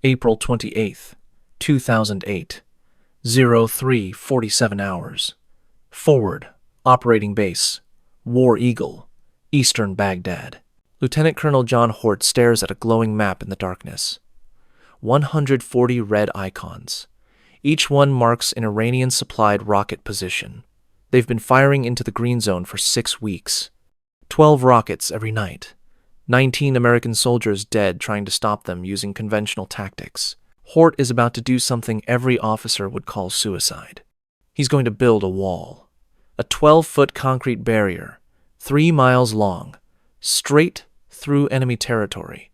April 28th, 2008, 03:47 hours. Forward, Operating Base, War Eagle, Eastern Baghdad. Lieutenant Colonel John Hort stares at a glowing map in the darkness. 140 red icons. Each one marks an Iranian-supplied rocket position. They've been firing into the green zone for 6 weeks. 12 rockets every night. 19 American soldiers dead trying to stop them using conventional tactics. Hort is about to do something every officer would call suicide. He's going to build a wall. A 12-foot concrete barrier, 3 miles long, straight through enemy territory,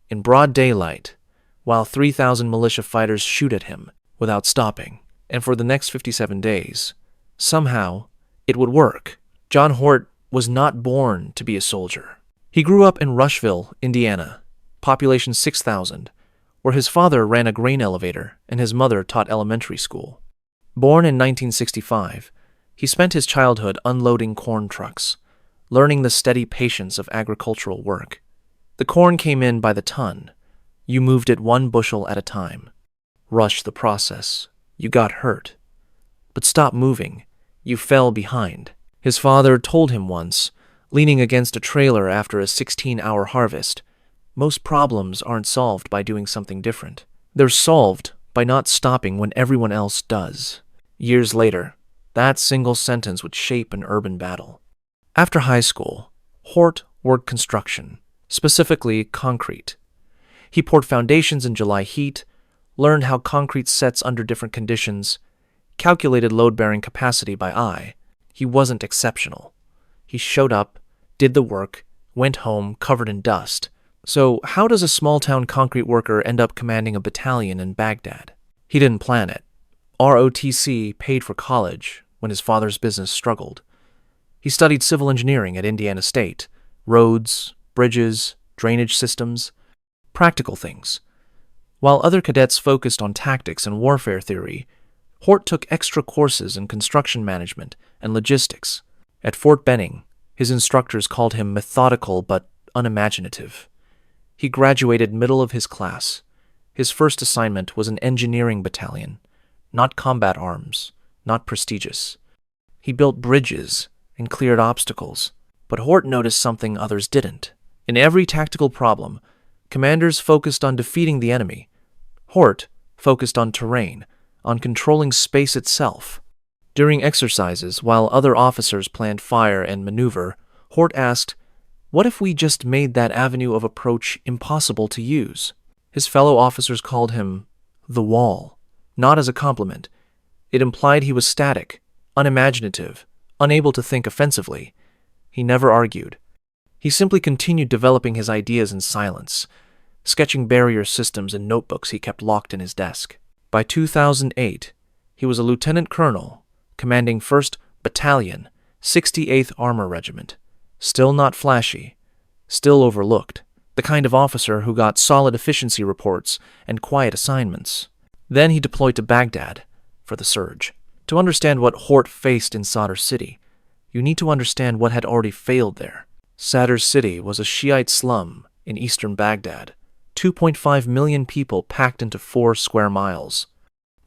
in broad daylight, while 3,000 militia fighters shoot at him without stopping. And for the next 57 days, somehow, it would work. John Hort was not born to be a soldier. He grew up in Rushville, Indiana, population 6,000, where his father ran a grain elevator and his mother taught elementary school. Born in 1965, he spent his childhood unloading corn trucks, learning the steady patience of agricultural work. The corn came in by the ton. You moved it 1 bushel at a time. Rush the process. You got hurt. But stop moving. You fell behind. His father told him once, leaning against a trailer after a 16-hour harvest, most problems aren't solved by doing something different. They're solved by not stopping when everyone else does. Years later, that single sentence would shape an urban battle. After high school, Hort worked construction, specifically concrete. He poured foundations in July heat, learned how concrete sets under different conditions, calculated load-bearing capacity by eye. He wasn't exceptional. He showed up, did the work, went home covered in dust. So how does a small-town concrete worker end up commanding a battalion in Baghdad? He didn't plan it. ROTC paid for college when his father's business struggled. He studied civil engineering at Indiana State, roads, bridges, drainage systems, practical things. While other cadets focused on tactics and warfare theory, Hort took extra courses in construction management and logistics. At Fort Benning, his instructors called him methodical but unimaginative. He graduated middle of his class. His first assignment was an engineering battalion, not combat arms, not prestigious. He built bridges and cleared obstacles, but Hort noticed something others didn't. In every tactical problem, commanders focused on defeating the enemy. Hort focused on terrain, on controlling space itself. During exercises, while other officers planned fire and maneuver, Hort asked, "What if we just made that avenue of approach impossible to use?" His fellow officers called him the Wall, not as a compliment. It implied he was static, unimaginative, unable to think offensively. He never argued. He simply continued developing his ideas in silence, sketching barrier systems in notebooks he kept locked in his desk. By 2008, he was a lieutenant colonel, commanding 1st Battalion, 68th Armor Regiment. Still not flashy, still overlooked, the kind of officer who got solid efficiency reports and quiet assignments. Then he deployed to Baghdad for the surge. To understand what Hort faced in Sadr City, you need to understand what had already failed there. Sadr City was a Shiite slum in eastern Baghdad, 2.5 million people packed into 4 square miles.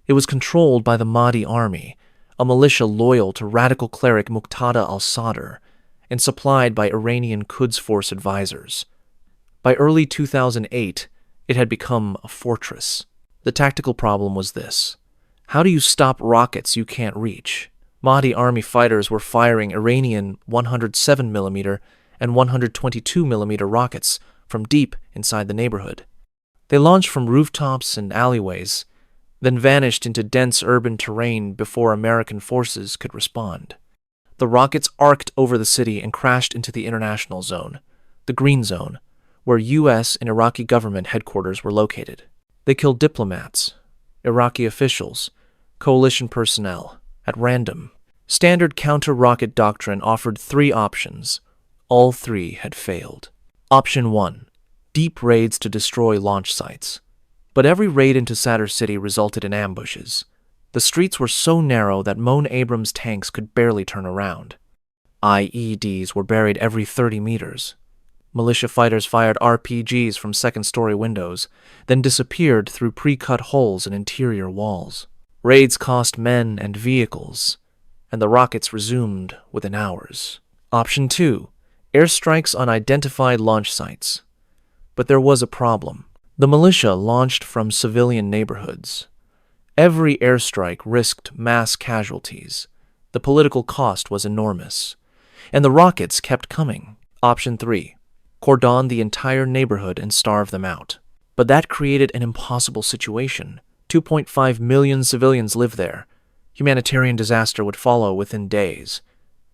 It was controlled by the Mahdi army, a militia loyal to radical cleric Muqtada al-Sadr, and supplied by Iranian Quds Force advisors. By early 2008, it had become a fortress. The tactical problem was this: how do you stop rockets you can't reach? Mahdi army fighters were firing Iranian 107mm and 122mm rockets from deep inside the neighborhood. They launched from rooftops and alleyways, then vanished into dense urban terrain before American forces could respond. The rockets arced over the city and crashed into the international zone, the Green Zone, where U.S. and Iraqi government headquarters were located. They killed diplomats, Iraqi officials, coalition personnel, at random. Standard counter-rocket doctrine offered 3 options. All 3 had failed. Option 1, deep raids to destroy launch sites. But every raid into Sadr City resulted in ambushes. The streets were so narrow that Moan Abrams tanks could barely turn around. IEDs were buried every 30 meters. Militia fighters fired RPGs from second-story windows, then disappeared through pre-cut holes in interior walls. Raids cost men and vehicles, and the rockets resumed within hours. Option 2. Airstrikes on identified launch sites. But there was a problem. The militia launched from civilian neighborhoods. Every airstrike risked mass casualties. The political cost was enormous. And the rockets kept coming. Option 3. Cordon the entire neighborhood and starve them out. But that created an impossible situation. 2.5 million civilians live there. Humanitarian disaster would follow within days.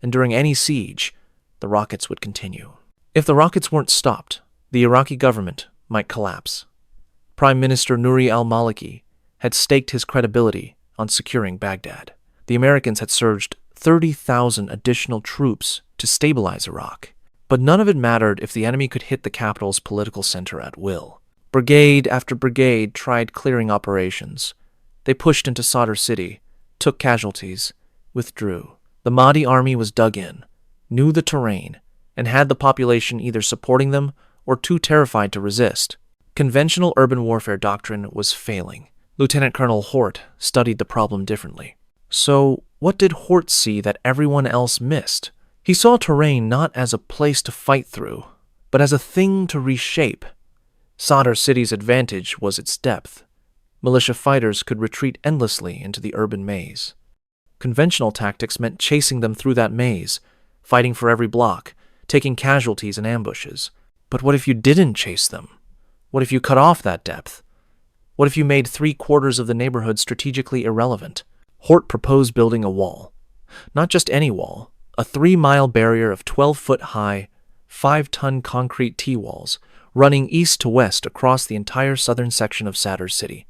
And during any siege, the rockets would continue. If the rockets weren't stopped, the Iraqi government might collapse. Prime Minister Nouri al-Maliki had staked his credibility on securing Baghdad. The Americans had surged 30,000 additional troops to stabilize Iraq. But none of it mattered if the enemy could hit the capital's political center at will. Brigade after brigade tried clearing operations. They pushed into Sadr city, took casualties, withdrew. The Mahdi army was dug in, knew the terrain, and had the population either supporting them or too terrified to resist. Conventional urban warfare doctrine was failing. Lieutenant Colonel Hort studied the problem differently. So, what did Hort see that everyone else missed? He saw terrain not as a place to fight through, but as a thing to reshape. Sadr city's advantage was its depth. Militia fighters could retreat endlessly into the urban maze. Conventional tactics meant chasing them through that maze, fighting for every block, taking casualties in ambushes. But what if you didn't chase them? What if you cut off that depth? What if you made 3/4 of the neighborhood strategically irrelevant? Hort proposed building a wall. Not just any wall, a 3-mile barrier of 12-foot high, 5-ton concrete T-walls running east to west across the entire southern section of Sadr city.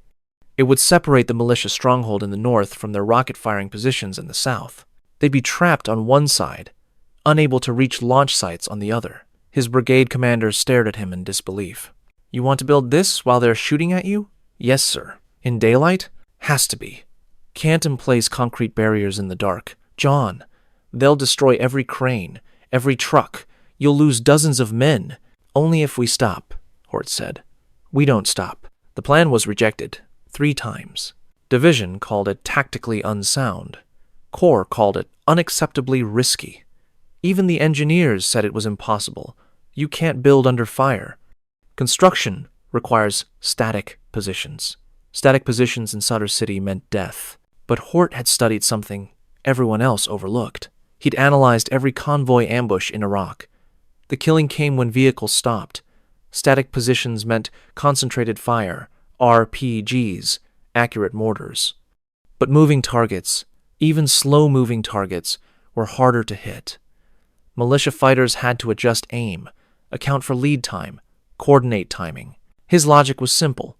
It would separate the militia stronghold in the north from their rocket-firing positions in the south. They'd be trapped on one side, unable to reach launch sites on the other. His brigade commanders stared at him in disbelief. "You want to build this while they're shooting at you?" "Yes, sir." "In daylight?" "Has to be. Can't emplace concrete barriers in the dark. John, they'll destroy every crane, every truck. You'll lose dozens of men." "Only if we stop," Hort said. "We don't stop." The plan was rejected 3 times. Division called it tactically unsound. Corps called it unacceptably risky. Even the engineers said it was impossible. You can't build under fire. Construction requires static positions. Static positions in Sadr city meant death. But Hort had studied something everyone else overlooked. He'd analyzed every convoy ambush in Iraq. The killing came when vehicles stopped. Static positions meant concentrated fire, RPGs, accurate mortars. But moving targets, even slow-moving targets, were harder to hit. Militia fighters had to adjust aim, account for lead time, coordinate timing. His logic was simple.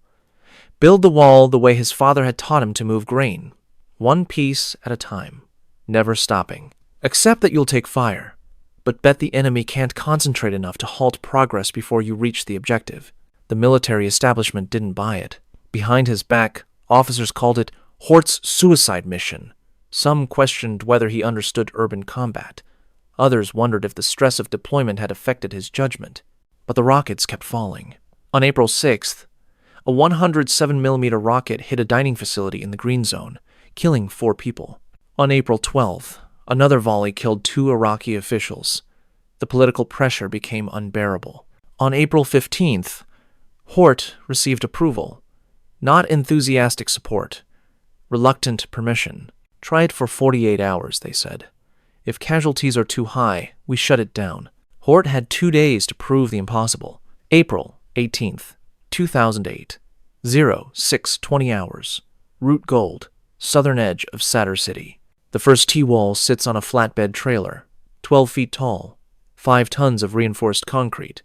Build the wall the way his father had taught him to move grain, one piece at a time, never stopping. Accept that you'll take fire, but bet the enemy can't concentrate enough to halt progress before you reach the objective. The military establishment didn't buy it. Behind his back, officers called it Hort's suicide mission. Some questioned whether he understood urban combat. Others wondered if the stress of deployment had affected his judgment. But the rockets kept falling. On April 6th, a 107mm rocket hit a dining facility in the green zone, killing 4 people. On April 12th, another volley killed 2 Iraqi officials. The political pressure became unbearable. On April 15th, Hort received approval. Not enthusiastic support. Reluctant permission. Try it for 48 hours, they said. If casualties are too high, we shut it down. Hort had 2 days to prove the impossible. April 18th, 2008. 06:20 hours. Route Gold, southern edge of Sadr city. The first T-wall sits on a flatbed trailer, 12 feet tall, 5 tons of reinforced concrete.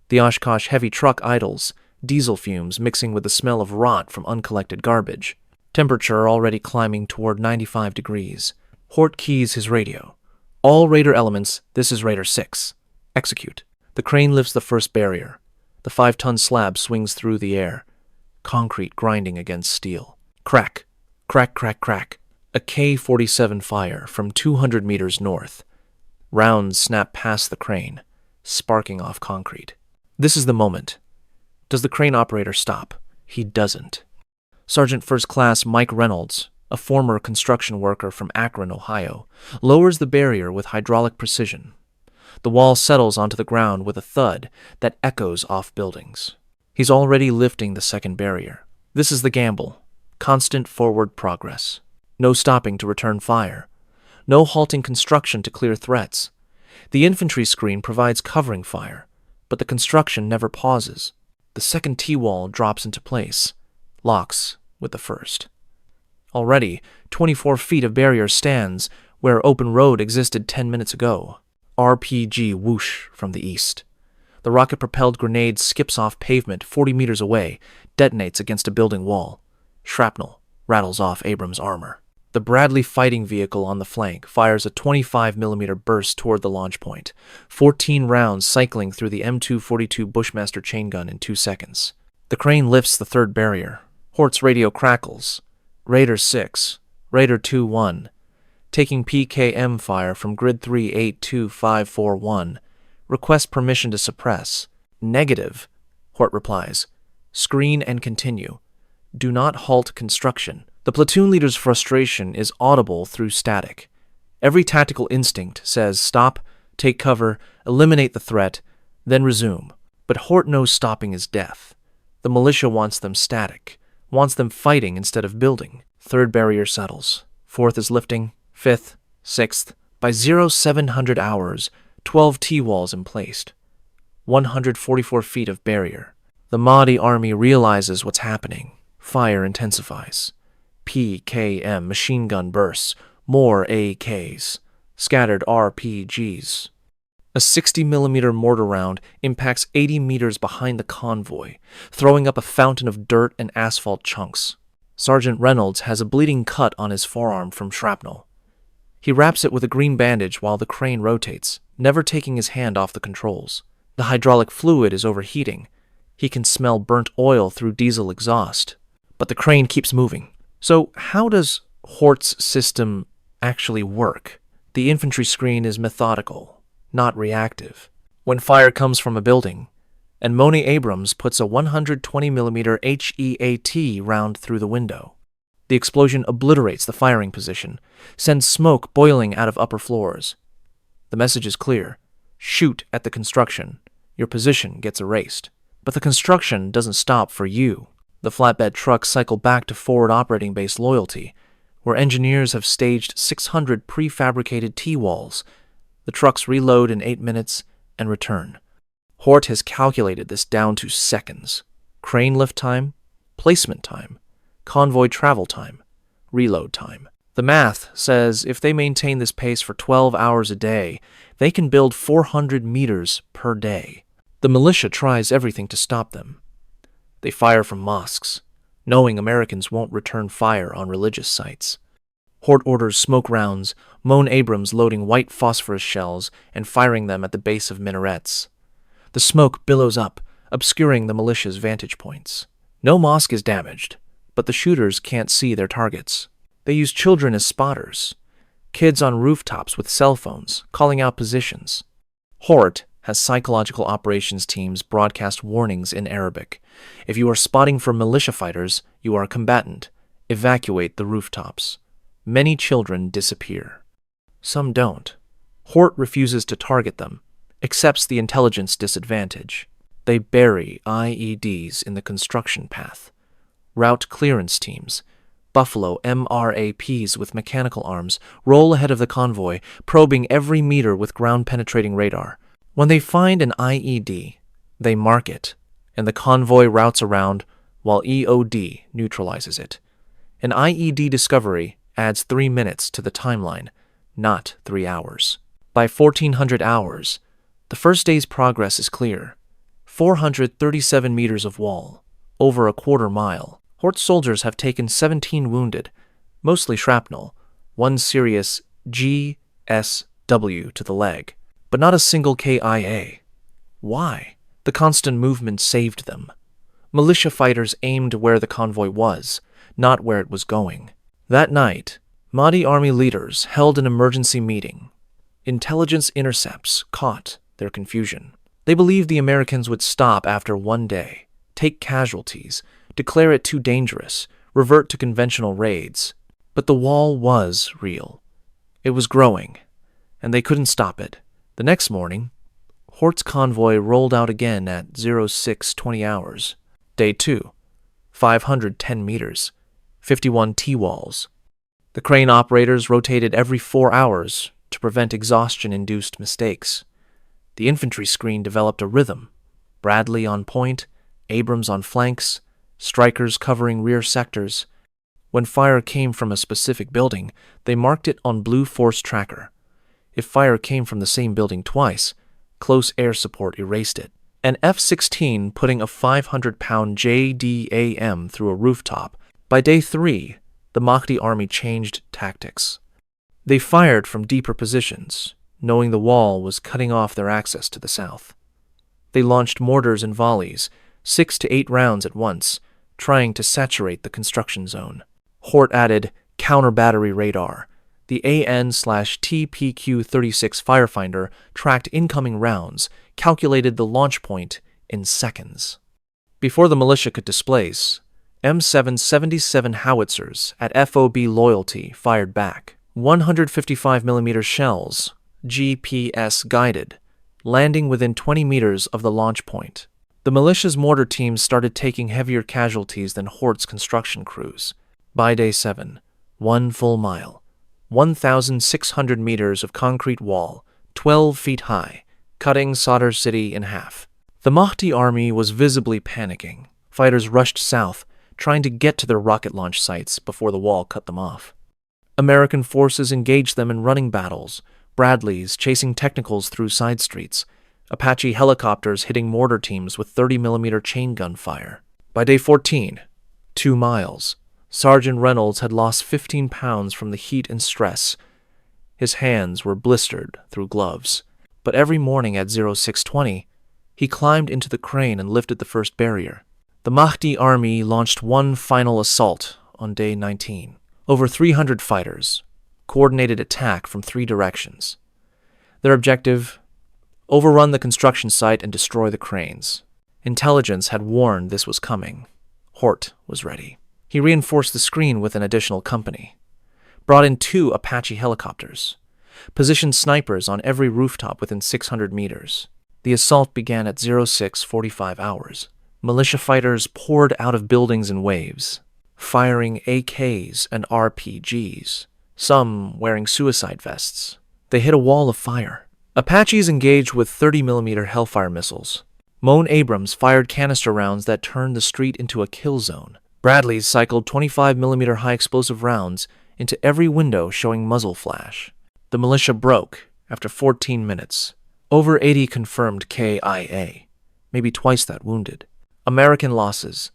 The Oshkosh heavy truck idles, diesel fumes mixing with the smell of rot from uncollected garbage. Temperature already climbing toward 95 degrees. Hort keys his radio. "All Raider elements, this is Raider 6. Execute." The crane lifts the first barrier. The 5-ton slab swings through the air. Concrete grinding against steel. Crack, crack, crack, crack. A K-47 fire from 200 meters north. Rounds snap past the crane, sparking off concrete. This is the moment. Does the crane operator stop? He doesn't. Sergeant First Class Mike Reynolds, a former construction worker from Akron, Ohio, lowers the barrier with hydraulic precision. The wall settles onto the ground with a thud that echoes off buildings. He's already lifting the second barrier. This is the gamble. Constant forward progress. No stopping to return fire. No halting construction to clear threats. The infantry screen provides covering fire, but the construction never pauses. The second T-wall drops into place, locks with the first. Already, 24 feet of barrier stands where open road existed 10 minutes ago. RPG whoosh from the east. The rocket-propelled grenade skips off pavement 40 meters away, detonates against a building wall. Shrapnel rattles off Abrams' armor. The Bradley fighting vehicle on the flank fires a 25-millimeter burst toward the launch point, 14 rounds cycling through the M242 Bushmaster chain gun in 2 seconds. The crane lifts the third barrier. Hort's radio crackles. Raider 6, Raider 2-1, taking PKM fire from grid 382541. Request permission to suppress. Negative, Hort replies. Screen and continue. Do not halt construction. The platoon leader's frustration is audible through static. Every tactical instinct says stop, take cover, eliminate the threat, then resume. But Hort knows stopping is death. The militia wants them static, wants them fighting instead of building. Third barrier settles. Fourth is lifting. Fifth, sixth. By 0700 hours, 12 T-walls emplaced. 144 feet of barrier. The Mahdi army realizes what's happening. Fire intensifies. PKM machine gun bursts. More AKs. Scattered RPGs. A 60-millimeter mortar round impacts 80 meters behind the convoy, throwing up a fountain of dirt and asphalt chunks. Sergeant Reynolds has a bleeding cut on his forearm from shrapnel. He wraps it with a green bandage while the crane rotates, never taking his hand off the controls. The hydraulic fluid is overheating. He can smell burnt oil through diesel exhaust. But the crane keeps moving. So how does Hort's system actually work? The infantry screen is methodical, not reactive. When fire comes from a building, and Moni Abrams puts a 120mm HEAT round through the window. The explosion obliterates the firing position, sends smoke boiling out of upper floors. The message is clear. Shoot at the construction. Your position gets erased. But the construction doesn't stop for you. The flatbed trucks cycle back to forward operating base Loyalty, where engineers have staged 600 prefabricated T-walls. The trucks reload in 8 minutes and return. Hort has calculated this down to seconds. Crane lift time, placement time, convoy travel time, reload time. The math says if they maintain this pace for 12 hours a day, they can build 400 meters per day. The militia tries everything to stop them. They fire from mosques, knowing Americans won't return fire on religious sites. Hort orders smoke rounds, Moan Abrams loading white phosphorus shells and firing them at the base of minarets. The smoke billows up, obscuring the militia's vantage points. No mosque is damaged, but the shooters can't see their targets. They use children as spotters, kids on rooftops with cell phones, calling out positions. Hort has psychological operations teams broadcast warnings in Arabic. If you are spotting for militia fighters, you are a combatant. Evacuate the rooftops. Many children disappear. Some don't. Hort refuses to target them, accepts the intelligence disadvantage. They bury IEDs in the construction path. Route clearance teams, Buffalo MRAPs with mechanical arms, roll ahead of the convoy, probing every meter with ground-penetrating radar. When they find an IED, they mark it, and the convoy routes around while EOD neutralizes it. An IED discovery adds 3 minutes to the timeline, not 3 hours. By 1400 hours, the first day's progress is clear. 437 meters of wall, over a quarter mile. Hort's soldiers have taken 17 wounded, mostly shrapnel, 1 serious GSW to the leg, but not a single KIA. Why? The constant movement saved them. Militia fighters aimed where the convoy was, not where it was going. That night, Mahdi army leaders held an emergency meeting. Intelligence intercepts caught their confusion. They believed the Americans would stop after one day, take casualties, declare it too dangerous, revert to conventional raids. But the wall was real. It was growing, and they couldn't stop it. The next morning, Hort's convoy rolled out again at 0620 hours. Day 2, 510 meters, 51 T-walls. The crane operators rotated every 4 hours to prevent exhaustion-induced mistakes. The infantry screen developed a rhythm. Bradley on point, Abrams on flanks, strikers covering rear sectors. When fire came from a specific building, they marked it on Blue Force Tracker. If fire came from the same building twice, close air support erased it. An F-16 putting a 500-pound JDAM through a rooftop. By day 3, the Mahdi army changed tactics. They fired from deeper positions, knowing the wall was cutting off their access to the south. They launched mortars and volleys, 6 to 8 rounds at once, trying to saturate the construction zone. Hort added counter-battery radar. The AN/TPQ-36 Firefinder tracked incoming rounds, calculated the launch point in seconds. Before the militia could displace, M777 howitzers at FOB Loyalty fired back. 155mm shells, GPS-guided, landing within 20 meters of the launch point. The militia's mortar teams started taking heavier casualties than Hort's construction crews. By day 7, 1 full mile, 1,600 meters of concrete wall, 12 feet high, cutting Sadr city in half. The Mahdi army was visibly panicking. Fighters rushed south, trying to get to their rocket launch sites before the wall cut them off. American forces engaged them in running battles, Bradleys chasing technicals through side streets, Apache helicopters hitting mortar teams with 30mm chain gun fire. By day 14, 2 miles, Sergeant Reynolds had lost 15 pounds from the heat and stress. His hands were blistered through gloves. But every morning at 0620, he climbed into the crane and lifted the first barrier. The Mahdi army launched one final assault on day 19. Over 300 fighters, coordinated attack from 3 directions. Their objective: overrun the construction site and destroy the cranes. Intelligence had warned this was coming. Hort was ready. He reinforced the screen with an additional company, brought in 2 Apache helicopters, positioned snipers on every rooftop within 600 meters. The assault began at 0645 hours. Militia fighters poured out of buildings in waves, firing AKs and RPGs, some wearing suicide vests. They hit a wall of fire. Apaches engaged with 30mm Hellfire missiles. Moan Abrams fired canister rounds that turned the street into a kill zone. Bradleys cycled 25mm high-explosive rounds into every window showing muzzle flash. The militia broke after 14 minutes. Over 80 confirmed KIA, maybe twice that wounded. American losses: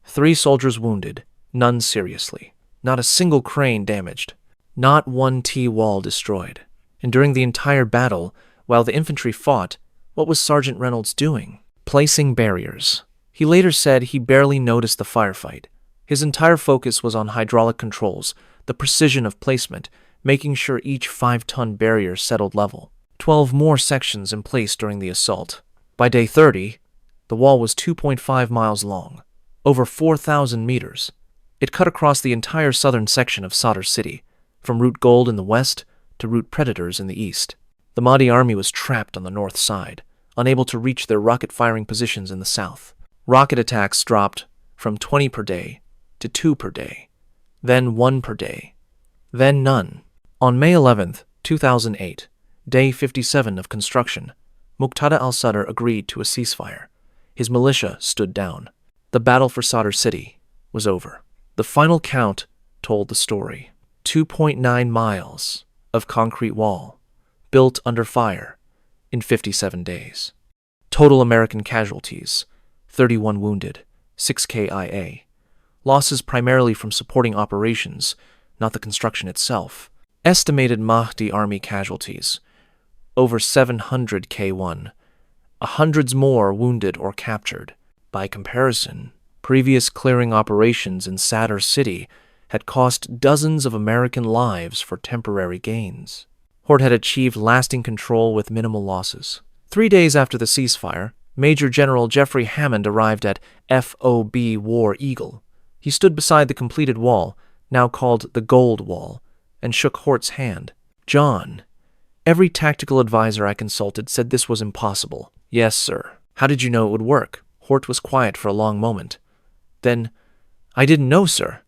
3 soldiers wounded, none seriously. Not a single crane damaged. Not one T-wall destroyed. And during the entire battle, while the infantry fought, what was Sergeant Reynolds doing? Placing barriers. He later said he barely noticed the firefight. His entire focus was on hydraulic controls, the precision of placement, making sure each 5-ton barrier settled level. 12 more sections in place during the assault. By day 30, the wall was 2.5 miles long, over 4,000 meters. It cut across the entire southern section of Sadr city, from Route Gold in the west to Route Predators in the east. The Mahdi army was trapped on the north side, unable to reach their rocket-firing positions in the south. Rocket attacks dropped from 20 per day to 2 per day, then 1 per day, then none. On May 11, 2008, day 57 of construction, Muqtada al-Sadr agreed to a ceasefire. His militia stood down. The battle for Sadr city was over. The final count told the story. 2.9 miles of concrete wall, built under fire, in 57 days. Total American casualties: 31 wounded, 6 KIA. Losses primarily from supporting operations, not the construction itself. Estimated Mahdi army casualties: over 700 K1, hundreds more wounded or captured. By comparison, previous clearing operations in Sadr city had cost dozens of American lives for temporary gains. Hort had achieved lasting control with minimal losses. 3 days after the ceasefire, Major General Jeffrey Hammond arrived at FOB War Eagle. He stood beside the completed wall, now called the Gold Wall, and shook Hort's hand. "John, every tactical advisor I consulted said this was impossible." "Yes, sir." "How did you know it would work?" Hort was quiet for a long moment. Then, "I didn't know, sir,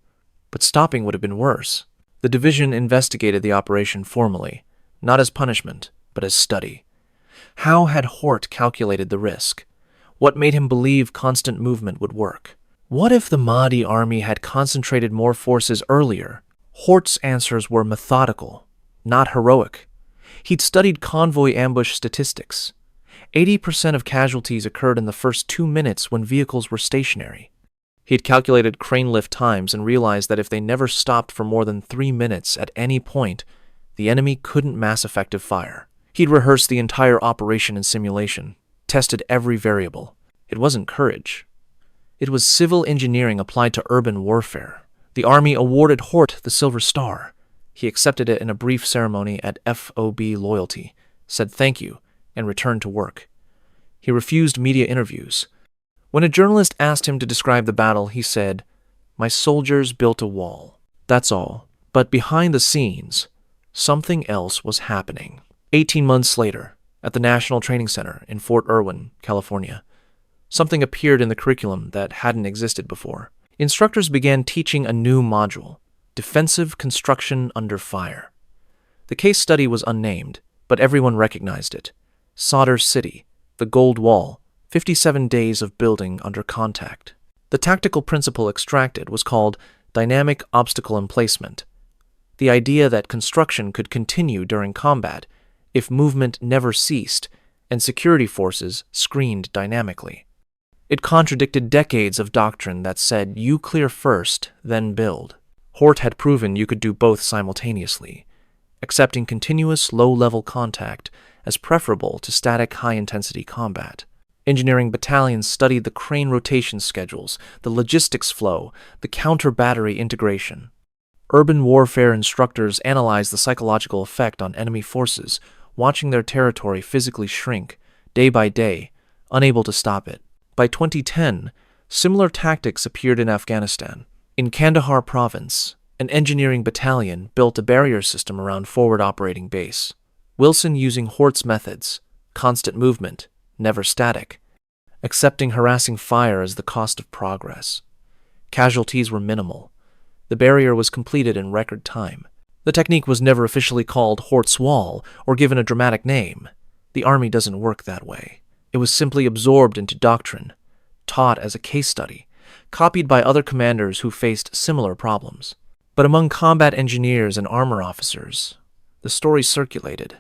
but stopping would have been worse." The division investigated the operation formally, not as punishment, but as study. How had Hort calculated the risk? What made him believe constant movement would work? What if the Mahdi army had concentrated more forces earlier? Hort's answers were methodical, not heroic. He'd studied convoy ambush statistics. 80% of casualties occurred in the first 2 minutes when vehicles were stationary. He'd calculated crane lift times and realized that if they never stopped for more than 3 minutes at any point, the enemy couldn't mass effective fire. He'd rehearsed the entire operation in simulation, tested every variable. It wasn't courage. It was civil engineering applied to urban warfare. The Army awarded Hort the Silver Star. He accepted it in a brief ceremony at FOB Loyalty, said thank you, and returned to work. He refused media interviews. When a journalist asked him to describe the battle, he said, "My soldiers built a wall. That's all." But behind the scenes, something else was happening. 18 months later, at the National Training Center in Fort Irwin, California, something appeared in the curriculum that hadn't existed before. Instructors began teaching a new module, Defensive Construction Under Fire. The case study was unnamed, but everyone recognized it. Sadr City, the Gold Wall, 57 days of building under contact. The tactical principle extracted was called dynamic obstacle emplacement, the idea that construction could continue during combat if movement never ceased and security forces screened dynamically. It contradicted decades of doctrine that said you clear first, then build. Hort had proven you could do both simultaneously, accepting continuous low-level contact as preferable to static high-intensity combat. Engineering battalions studied the crane rotation schedules, the logistics flow, the counter-battery integration. Urban warfare instructors analyzed the psychological effect on enemy forces, watching their territory physically shrink, day by day, unable to stop it. By 2010, similar tactics appeared in Afghanistan. In Kandahar province, an engineering battalion built a barrier system around forward operating base. Wilson using Hort's methods, constant movement, never static, accepting harassing fire as the cost of progress. Casualties were minimal. The barrier was completed in record time. The technique was never officially called Hort's Wall or given a dramatic name. The Army doesn't work that way. It was simply absorbed into doctrine, taught as a case study, copied by other commanders who faced similar problems. But among combat engineers and armor officers, the story circulated.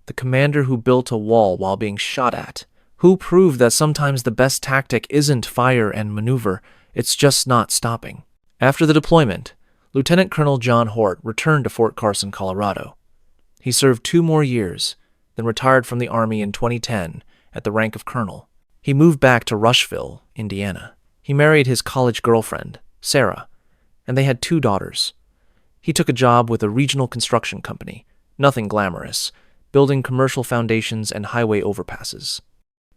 The commander who built a wall while being shot at, who proved that sometimes the best tactic isn't fire and maneuver, it's just not stopping. After the deployment, Lieutenant Colonel John Hort returned to Fort Carson, Colorado. He served 2 more years, then retired from the Army in 2010 at the rank of colonel. He moved back to Rushville, Indiana. He married his college girlfriend, Sarah, and they had 2 daughters. He took a job with a regional construction company, nothing glamorous, building commercial foundations and highway overpasses.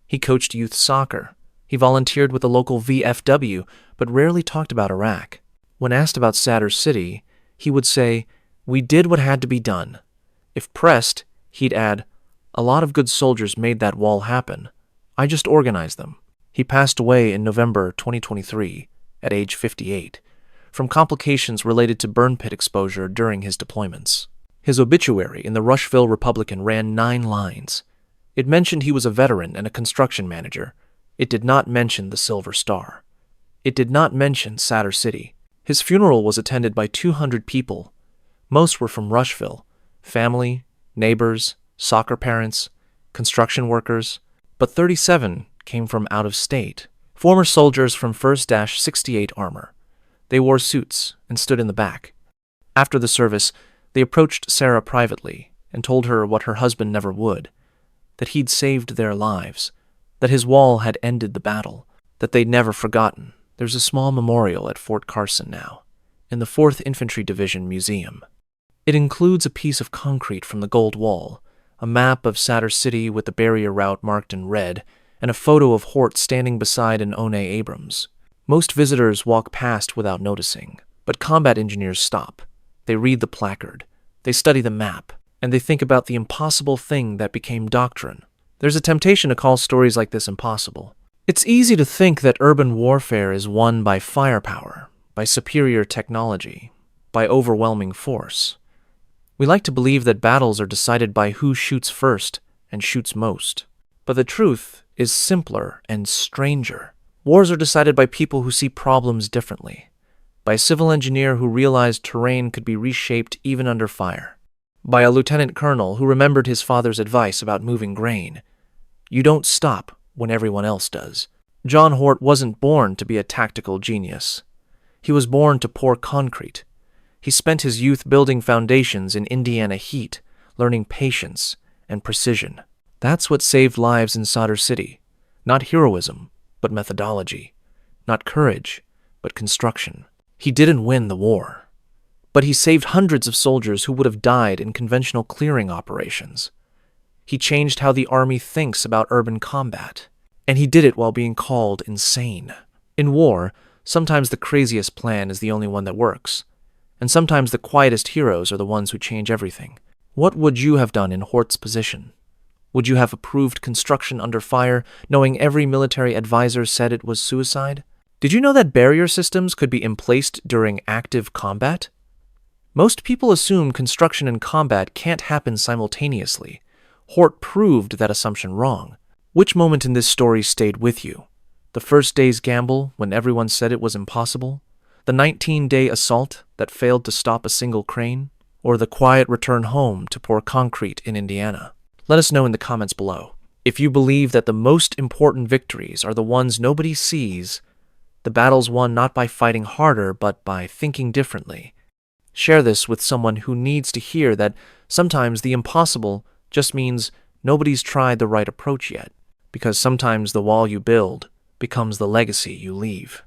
He coached youth soccer. He volunteered with the local VFW, but rarely talked about Iraq. When asked about Sadr City, he would say, "We did what had to be done." If pressed, he'd add, "A lot of good soldiers made that wall happen. I just organized them." He passed away in November 2023, at age 58, from complications related to burn pit exposure during his deployments. His obituary in the Rushville Republican ran 9 lines. It mentioned he was a veteran and a construction manager. It did not mention the Silver Star. It did not mention Sadr City. His funeral was attended by 200 people. Most were from Rushville, family, neighbors, soccer parents, construction workers, but 37 came from out of state, former soldiers from 1st-68 Armor. They wore suits and stood in the back. After the service, they approached Sarah privately and told her what her husband never would, that he'd saved their lives, that his wall had ended the battle, that they'd never forgotten. There's a small memorial at Fort Carson now, in the 4th Infantry Division Museum. It includes a piece of concrete from the Gold Wall, a map of Sadr City with the barrier route marked in red, and a photo of Hort standing beside an One Abrams. Most visitors walk past without noticing, but combat engineers stop. They read the placard, they study the map, and they think about the impossible thing that became doctrine. There's a temptation to call stories like this impossible. It's easy to think that urban warfare is won by firepower, by superior technology, by overwhelming force. We like to believe that battles are decided by who shoots first and shoots most. But the truth is simpler and stranger. Wars are decided by people who see problems differently, by a civil engineer who realized terrain could be reshaped even under fire, by a lieutenant colonel who remembered his father's advice about moving grain. You don't stop when everyone else does. John Hort wasn't born to be a tactical genius. He was born to pour concrete. He spent his youth building foundations in Indiana heat, learning patience and precision. That's what saved lives in Sadr City. Not heroism, but methodology. Not courage, but construction. He didn't win the war, but he saved hundreds of soldiers who would have died in conventional clearing operations. He changed how the army thinks about urban combat, and he did it while being called insane. In war, sometimes the craziest plan is the only one that works, and sometimes the quietest heroes are the ones who change everything. What would you have done in Hort's position? Would you have approved construction under fire, knowing every military advisor said it was suicide? Did you know that barrier systems could be emplaced during active combat? Most people assume construction and combat can't happen simultaneously. Hort proved that assumption wrong. Which moment in this story stayed with you? The first day's gamble when everyone said it was impossible? The 19-day assault that failed to stop a single crane? Or the quiet return home to pour concrete in Indiana? Let us know in the comments below. If you believe that the most important victories are the ones nobody sees, the battles won not by fighting harder but by thinking differently. Share this with someone who needs to hear that sometimes the impossible just means nobody's tried the right approach yet, because sometimes the wall you build becomes the legacy you leave.